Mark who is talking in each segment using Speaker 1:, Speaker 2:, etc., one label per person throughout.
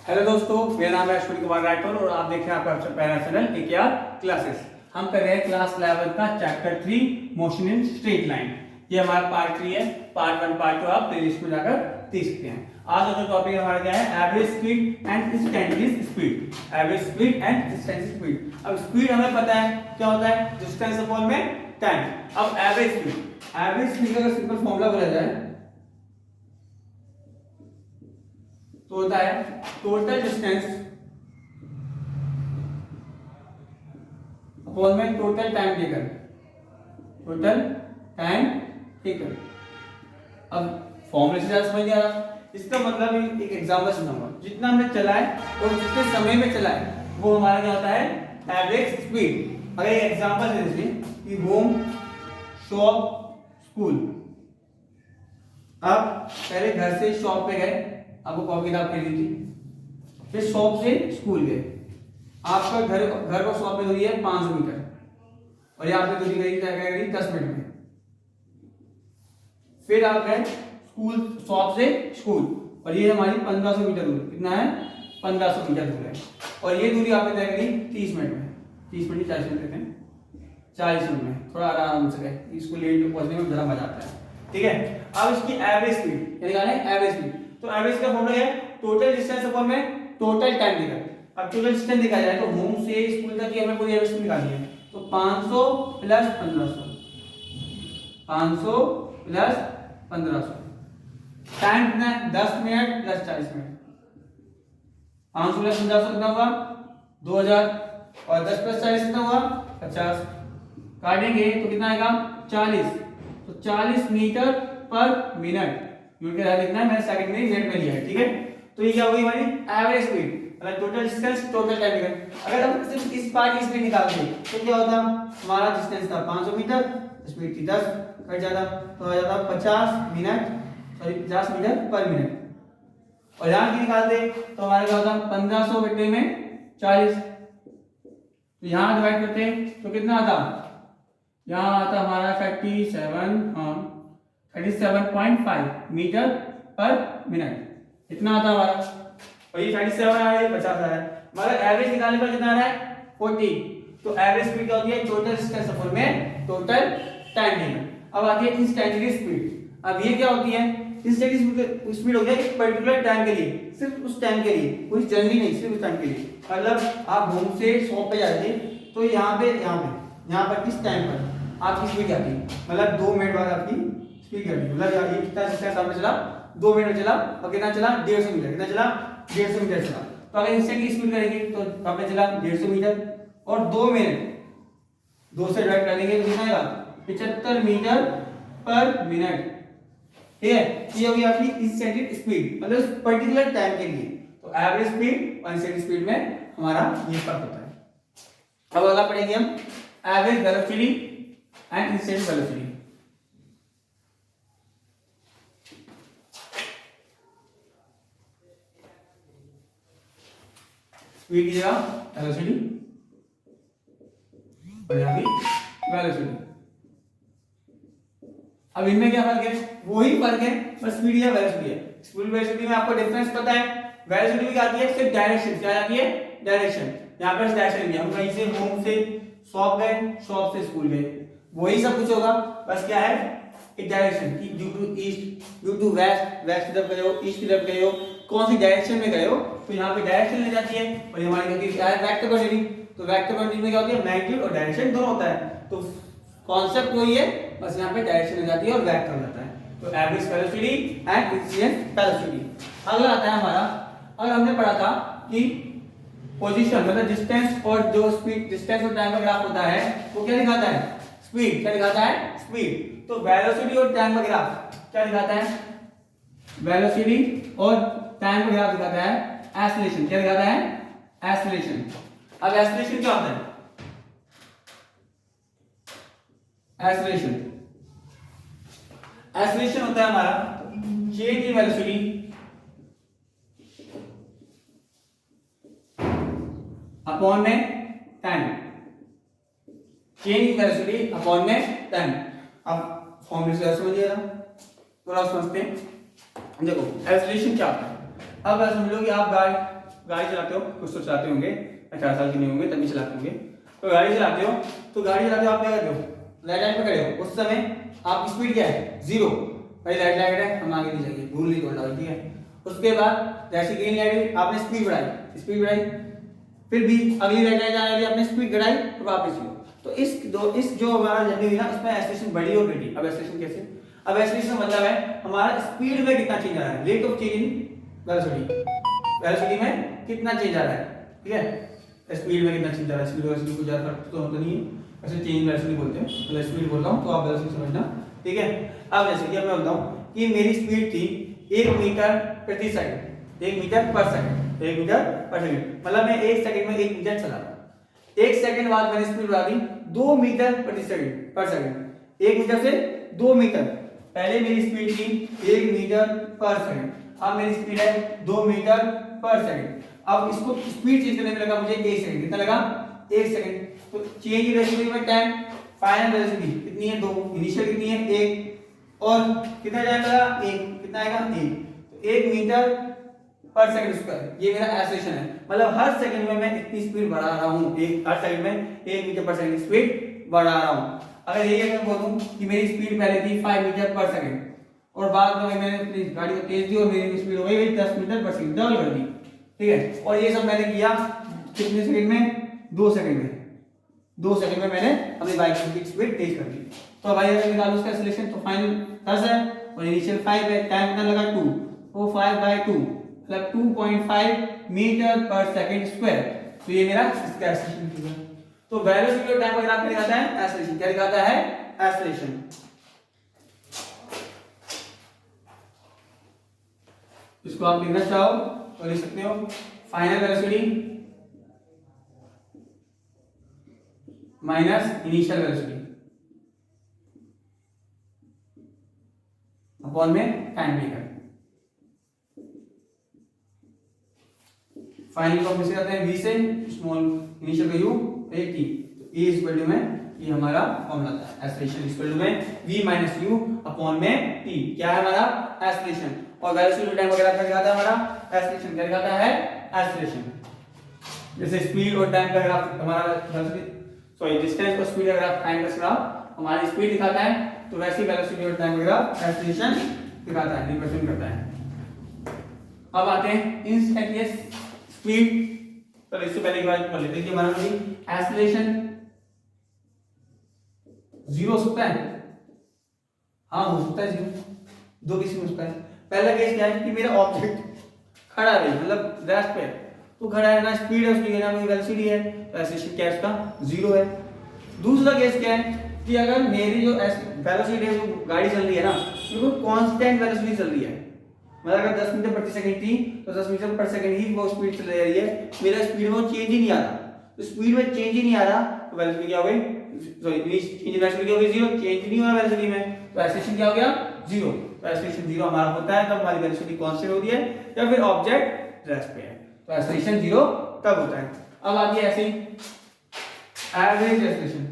Speaker 1: Hello दोस्तों, मेरा नाम है अश्विनी कुमार राठौर और आप देख रहे हैं आपका पहला चैनल केकेआर क्लासेस। हम कर रहे हैं क्लास 11 का chapter 3 motion in straight line. ये हमारा पार्ट 3 है। पार्ट 1 पार्ट 2 आप प्लेलिस्ट में जाकर देख सकते हैं। आज का टॉपिक हमारा क्या है? Average speed and instantaneous speed. Average speed and instantaneous speed. अब स्पीड हमें पता है क्या होता है, डिस्टेंस अपॉन में टाइम। अब एवरेज स्पीड का सिंपल फॉर्मूला बोला जाए तो होता है टोटल डिस्टेंस अपॉन में total time taken. Total time taken. अब फॉर्मूले से ज्यादा समझ नहीं आ रहा, इसका मतलब एक एग्जांपल सुनाऊंगा। जितना हमने चलाए और जितने समय में चलाए वो हमारा क्या होता है? Average speed. अगर एक एग्जांपल दे दीजिए कि होम, शॉप, स्कूल। अब पहले घर से शॉप पे गए, आपको कॉपी किताब खरीदी थी, फिर शॉप से स्कूल गए। आपका घर को शॉप में दूरी है 500 मीटर और ये आपने दूरी करी 10 मिनट में। फिर आप गए स्कूल, शॉप से स्कूल, और ये हमारी 1500 मीटर दूर। कितना है? 1500 मीटर दूर है। और ये दूरी आपने तय करी 30 मिनट में। 30 मिनट 40 मिनट लेते हैं, 40 मिनट में। थोड़ा आराम से गए, इसको लेट पहुंचने में जरा मजा आता है। ठीक है। अब इसकी एवरेज स्पीड निकालें। एवरेज स्पीड तो एवरेज का फॉर्मूला है टोटल डिस्टेंस अपॉन में टोटल टाइम टेकन। अब टोटल डिस्टेंस देखा जाए तो होम से स्कूल तक की हमें पूरी एवरेज निकालनी है। तो 500 प्लस 1500, 500 प्लस 1500। टाइम कितना है? 10 मिनट प्लस 40 मिनट। 500 प्लस 1500 कितना हुआ? 2000। और 10 प्लस 40 कितना हुआ? 50। काटेंगे तो कितना आएगा? 40। तो 40 मीटर पर मिनट। यूनिट का लिखना है, मैंने सेकंड में मिनट में लिया है। ठीक है। तो ये क्या होगी हमारी एवरेज स्पीड, मतलब total distance total time taken. अगर हम सिर्फ इस पार्ट की स्पीड निकालते तो क्या होता? हमारा डिस्टेंस था 500 मीटर, स्पीड थी 10, कट जाता तो आ जाता 50 मीटर पर मिनट। और यहाँ की निकालते तो हमारा क्या होता? 1500 बटे में 40। तो यहाँ डिवाइड करते तो कितना आता? यहाँ आता हमारा 37.5 मीटर पर मिनट। इतना आता हमारा। और ये 37 आ रहा है, 50 आ रहा है। मतलब एवरेज निकालने पर कितना आ रहा है? 40। तो एवरेज स्पीड क्या होती है? टोटल डिस्टेंस अपॉन में टोटल टाइम टेकन। अब आती है इंस्टेंटेनियस स्पीड। अब ये क्या होती है? इंस्टेंटेनियस स्पीड हो गया एक पर्टिकुलर टाइम के लिए, सिर्फ उस टाइम के लिए, कोई जनरली नहीं, सिर्फ उस टाइम के लिए। मतलब आप होम से शॉप पे जाते तो यहाँ पर किस टाइम पर आपकी स्पीड आती है? मतलब 2 मिनट बाद आपकी स्पीड आती है। मतलब ये कितना डिस्टेंस आपने चला? 2 मिनट में चला। और कितना चला? 150 मीटर। कितना चला? 150 मीटर चला। तो अगर इंस्टेंट की स्पीड करेंगे तो आपने चला 150 मीटर और 2 मिनट 2 से डिवाइड कर देंगे तो कितना आएगा? 75 मीटर पर मिनट। ठीक है। ये होगी आपकी इंस्टेंट स्पीड, मतलब उस पर्टिकुलर टाइम के लिए। तो एवरेज स्पीड और इंस्टेंट स्पीड में हमारा ये फर्क होता है। अब अगला पढ़ेंगे हम average velocity and instant velocity. Speed की जगह वेलोसिटी और यहाँ की वेलोसिटी। अब इनमें क्या फर्क है? वही फर्क है, बस स्पीड या वेलोसिटी है। स्पीड वेलोसिटी में आपको डिफरेंस पता है। वेलोसिटी भी आती है सिर्फ डायरेक्शन। क्या आती है? डायरेक्शन। यहाँ पर डायरेक्शन दिया, हम कहीं से होम से शॉप गए, शॉप से स्कूल गए, वही सब कुछ होगा। बस क्या है? एक डायरेक्शन की due to east, due to west, west की तरफ गए हो, ईस्ट की तरफ गए हो, कौन सी डायरेक्शन में गए हो, तो यहाँ पे डायरेक्शन ले जाती है। और हमारी होती है वेक्टर क्वांटिटी। तो वेक्टर क्वांटिटी में क्या होती है? मैग्नीट्यूड और डायरेक्शन दोनों होता है। तो कॉन्सेप्ट वही है, बस यहाँ पे डायरेक्शन हो जाती है और वेक्टर हो जाता है। तो average velocity and instant velocity. अगला आता है हमारा, और हमने पढ़ा था कि पोजीशन मतलब डिस्टेंस और जो स्पीड, डिस्टेंस और टाइम का ग्राफ होता है वो क्या दिखाता है? स्पीड। क्या दिखाता है? स्पीड। तो वेलोसिटी और टाइम का ग्राफ क्या दिखाता है? वेलोसिटी और टाइम का ग्राफ दिखाता है एक्सेलरेशन। क्या दिखाता है? एक्सेलरेशन। अब एक्सेलरेशन क्या होता है? एक्सेलरेशन होता है हमारा चेंज इन वेलोसिटी अपॉन में time. Change in velocity upon में टाइम। अब फॉर्मूले से समझिएगा, थोड़ा समझते हैं। देखो एक्सेलरेशन क्या होता है। अब समझ लो कि आप गाड़ी गाड़ी चलाते हो, कुछ तो चलाते होंगे, 18 साल के नहीं होंगे तभी चलाते होंगे, तो गाड़ी चलाते हो, तो गाड़ी चलाते हो आप क्या करते हो, लाइट लाइट पे खड़े हो, उस समय आपकी स्पीड क्या है 0, भाई लाइट लाइट है हम आगे नहीं जाएंगे, भूल नहीं तोड़, ठीक है। उसके बाद जैसे ग्रीन लाइट हुई आपने स्पीड बढ़ाई, फिर भी अगली लाइट लाइट आने वाली आपने स्पीड घटाई और वापस हुई। तो इस जो हमारा जर्नी हुई ना इसमें एक्सेलरेशन बढ़ी और घटी। अब एक्सेलरेशन कैसे, अब एक्सेलरेशन का मतलब है हमारा स्पीड में कितना चेंज आ रहा है, rate of change in velocity में कितना चेंज आ रहा है, ठीक है। स्पीड में कितना चेंज आ रहा है, स्पीड वेलोसिटी को ज्यादा फर्क तो होता नहीं है, ऐसे चेंज वेलोसिटी बोलते हैं, तो स्पीड बोल रहा हूं तो आप वेलोसिटी समझना, ठीक है। अब जैसे कि मैं बताऊं कि मेरी स्पीड थी 1 मीटर प्रति सेकंड, 1 मीटर पर सेकंड, 1 मीटर पर सेकंड, मतलब मैं 1 सेकंड में 1 मीटर चला रहा हूं। 1 सेकंड बाद मैंने स्पीड बढ़ा दी 2 मीटर प्रति सेकंड पर सेकंड, 1 मीटर से 2 मीटर। पहले मेरी स्पीड थी 1 मीटर पर सेकंड, अब मेरी स्पीड है 2 मीटर पर सेकंड। अब इसको स्पीड चेंज करने में लगा मुझे 1 सेकंड, कितना लगा 1 सेकंड। तो चेंज इन वेलोसिटी में टाइम, फाइनल वेलोसिटी कितनी है 2, इनिशियल कितनी है 1, और कितना टाइम लगा 1, कितना आएगा 1, तो 1 मीटर पर सेकंड स्क्वायर, ये मेरा एक्सेलरेशन है। मतलब हर सेकंड में मैं इतनी स्पीड बढ़ा रहा हूं, हर सेकंड में 1 मीटर पर सेकंड स्पीड बढ़ा रहा हूं। अगर यही अगर बोलूं कि मेरी स्पीड पहले थी 5 मीटर पर सेकंड और बाद में मैंने अपनी गाड़ी को तेज दी और मेरी स्पीड हो गई 10 मीटर पर सेकंड, डबल कर दी, ठीक है। और ये सब मैंने किया कितने सेकंड में, 2 सेकंड में, 2 सेकंड में मैंने अपनी बाइक की स्पीड तेज कर दी। तो भाई अगर निकालो उसका एक्सेलरेशन तो फाइनल 10 है और इनिशियल 5 है, टाइम कितना लगा 2, तो 5/2 मतलब 2.5 मीटर पर सेकंड स्क्वायर। तो ये मेरा इसका एक्सेलरेशन है। तो वेलोसिटी और टाइम का ग्राफ क्या दिखाता है, एक्सेलरेशन। क्या दिखाता है, एक्सेलरेशन। इसको आप लिखना चाहो तो लिख सकते हो, final velocity minus initial velocity upon में टाइम लेकर। फाइनल को कैसे करते हैं, v से, स्मॉल इनिशियल का u, एक t, तो e इक्वल टू में ये हमारा फॉर्मूला था, एक्सेलरेशन इक्वल टू में v माइनस u अपॉन में t। क्या है हमारा एक्सेलरेशन। और वेलोसिटी टाइम वगैरह क्या दिखाता है हमारा एक्सेलरेशन, क्या दिखाता है एक्सेलरेशन। जैसे स्पीड और टाइम का ग्राफ हमारा वेलोसिटी, सॉरी डिस्टेंस और स्पीड का ग्राफ, टाइम का ग्राफ हमारी स्पीड दिखाता है, तो वैसे ही वेलोसिटी और टाइम का ग्राफ एक्सेलरेशन दिखाता है, रिप्रेजेंट करता है। अब आते हैं इंस्टेंटेनियस स्पीड। तो इससे पहले एक बार कर लेते हैं कि हमारा एक्सेलरेशन 0 हो सकता है, हाँ हो सकता है 0, दो केस में हो सकता है। पहला केस क्या है कि मेरा ऑब्जेक्ट खड़ा है, मतलब रेस्ट पे, तो खड़ा है ना, स्पीड है उसकी, ना वेलोसिटी है, तो एक्सेलरेशन क्या है उसका 0 है। दूसरा केस क्या है कि अगर मेरी जो वेलोसिटी है, जो गाड़ी चल रही है ना, वो कांस्टेंट वेलोसिटी चल रही है, मतलब अगर 10 मीटर प्रति सेकंड थी तो 10 मीटर पर सेकंड ही वो स्पीड चल रही है, मेरा स्पीड में चेंज ही नहीं आ रहा। तो स्पीड में चेंज ही नहीं आ रहा तो वेलोसिटी क्या हो गई, सॉरी चेंज इन वेलोसिटी हो गई 0, चेंज नहीं हो रहा वेलोसिटी में, तो एक्सेलरेशन क्या हो गया 0। तो एक्सेलरेशन 0 हमारा होता है तब हमारी वेलोसिटी कांस्टेंट होती है या फिर ऑब्जेक्ट रेस्ट पे है, तो एक्सेलरेशन 0 तब होता है। अब आगे ऐसे एवरेज एक्सेलरेशन,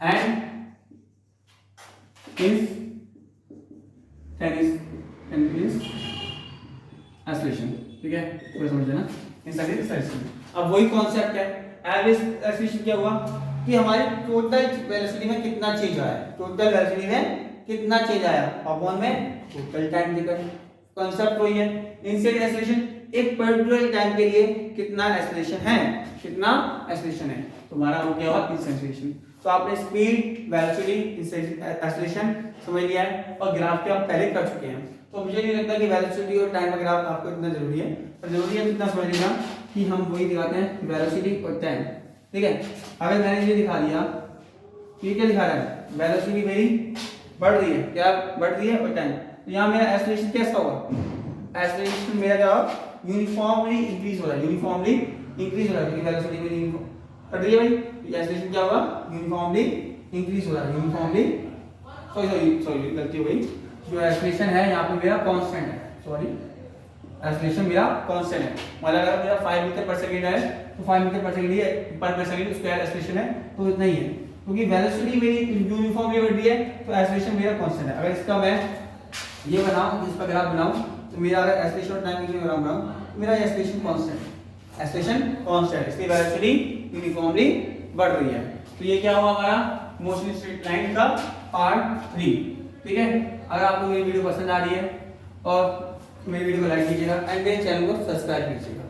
Speaker 1: एंड एक्सेलरेशन, ठीक है, पूरा समझ लेना एक्सेलरेशन। अब वही कॉन्सेप्ट है, एवरेज एक्सेलरेशन क्या हुआ कि हमारी टोटल वेलोसिटी में कितना चेंज आया, टोटल वेलोसिटी में कितना चेंज आया अपॉन में टोटल टाइम लेकर। कॉन्सेप्ट वही है। इनिशियल एक्सेलरेशन एक पर्टिकुलर टाइम के लिए कितना एक्सेलरेशन है, कितना एक्सेलरेशन है, तो हमारा हो गया हुआ एक्सेलरेशन। तो आपने स्पीड, वेलोसिटी, एक्सेलरेशन समझ लिया है और ग्राफ के आप पहले कर चुके हैं। तो मुझे नहीं लगता कि वेलोसिटी और टाइम का ग्राफ आपको इतना जरूरी है, पर जरूरी है इतना समझ लेना कि हम वही दिखाते हैं वेलोसिटी और टाइम, ठीक है। अगर मैंने ये दिखा दिया, ये क्या दिखा रहा है, वेलोसिटी मेरी बढ़ रही है, क्या बढ़ रही है, और टाइम, तो यहाँ मेरा एक्सेलरेशन कैसा होगा, एक्सेलरेशन मेरा क्या होगा, यूनिफॉर्मली इंक्रीज हो रहा है, यूनिफॉर्मली इंक्रीज हो रहा है, क्योंकि वेलोसिटी मेरी बढ़ रही है भाई, तो एक्सेलरेशन क्या होगा, यूनिफॉर्मली इंक्रीज हो रहा है, यूनिफॉर्मली, सॉरी गलती हो गई, जो एक्सेलरेशन है यहाँ पे मेरा कांस्टेंट है, सॉरी एक्सेलरेशन मेरा कांस्टेंट है, मतलब अगर मेरा 5 मीटर पर सेकंड है तो 5 मीटर पर सेकंड ही है, पर सेकंड स्क्वायर एक्सेलरेशन है तो इतना ही है, क्योंकि वेलोसिटी मेरी यूनिफॉर्मली बढ़ रही है तो एक्सेलरेशन मेरा कांस्टेंट है। अगर इसका मैं ये बनाओ, इस पर ग्राफ बनाओ, तो मेरा अगर एक्सेलरेशन और टाइम के ग्राफ बनाओ तो मेरा एक्सेलरेशन कांस्टेंट है, एक्सेलरेशन कांस्टेंट है, इसकी वेलोसिटी यूनिफॉर्मली बढ़ रही है। तो ये क्या हुआ हमारा मोशन स्ट्रेट लाइन का पार्ट 3। ठीक है, अगर आपको मेरी वीडियो पसंद आ रही है और मेरी वीडियो को लाइक कीजिएगा एंड मेरे चैनल को सब्सक्राइब कीजिएगा।